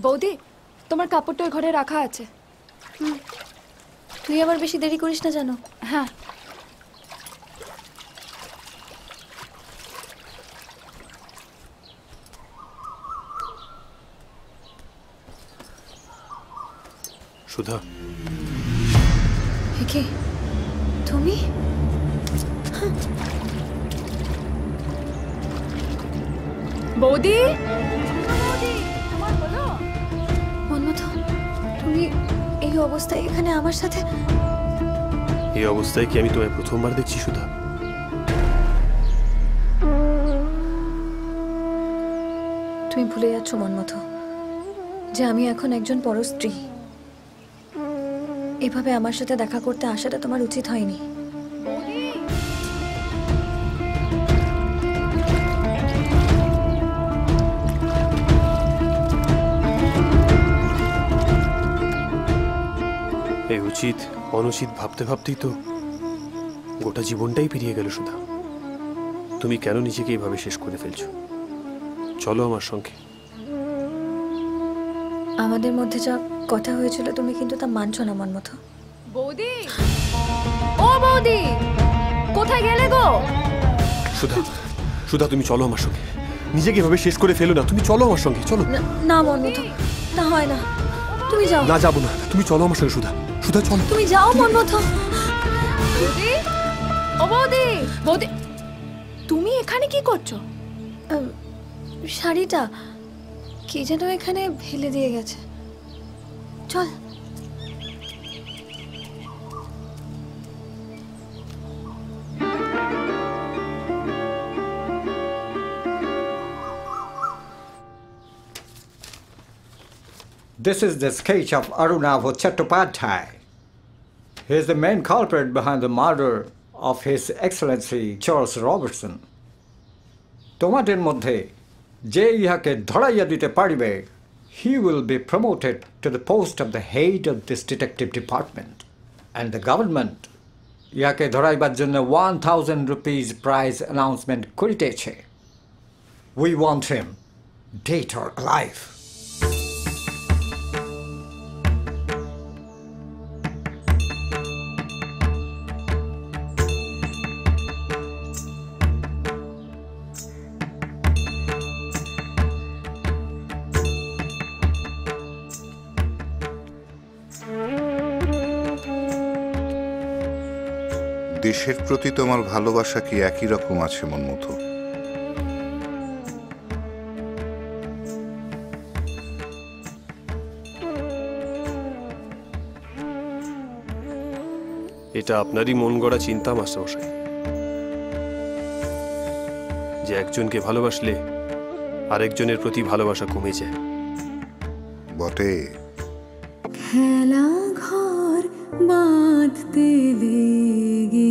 বৌদি, তোমার কাপড়টা ওই ঘরে রাখা আছে। তুই আবার বেশি দেরি করিস না জানো। হ্যাঁ। সুধা, কি তুমি? বৌদি, মন্মথ, তুমি এই অবস্থায় এখানে আমার সাথে? এই অবস্থায় কি আমি তোমায় প্রথমবার দেখছি সুধা? তুমি ভুলে যাচ্ছ মন্মথ যে আমি এখন একজন পরস্ত্রী। এভাবে আমার সাথে দেখা করতে আসাটা তোমার উচিত হয়নি। এই উচিত অনুচিত ভাবতে ভাবতেই তো গোটা জীবনটাই পেরিয়ে গেল সুধা। তুমি কেন নিজেকে এইভাবে শেষ করে ফেলছো? চলো আমার সঙ্গে। আমাদের মধ্যে যা কথা হয়েছিল তুমি কিন্তু তা মানছো না মন্মথ। বৌদি, ও বৌদি, কোথায় গেলে গো? সুধা, সুধা তুমি চলো আমার সঙ্গে। নিজেকে এভাবে শেষ করে ফেলো না, তুমি চলো আমার সঙ্গে। চলো। না মন্মথ, না হয় না, তুমি যাও। না যাবো না, তুমি চলো আমার সঙ্গে। সুধা, সুধা চলো। তুমি যাও মন্মথ। বৌদি, ও বৌদি, বৌদি, তুমি এখানে কি করছো? শাড়িটা কি যেন এখানে ফেলে দিয়ে গেছে। চল। This is the sketch of Arunava Chattopadhyay. He is the main culprit behind the murder of His Excellency Charles Robertson. তোমাদের মধ্যে যে ইহাকে ধরাইয়া দিতে পারিবে, he will be promoted to the post of the head of this detective department. And the government ইহাকে ধরাইবার জন্য 1000 rupees prize announcement করিতেছে. We want him, dead or alive. দেশের প্রতি তোমার ভালোবাসা কি একই রকম আছে মন্মথ? এটা আপনারই মন গড়া চিন্তা মাস্টারমশাই, যে একজনকে ভালোবাসলে আরেকজনের প্রতি ভালোবাসা কমে যায়। বটে। খেলা ঘর বাঁধতে লেগে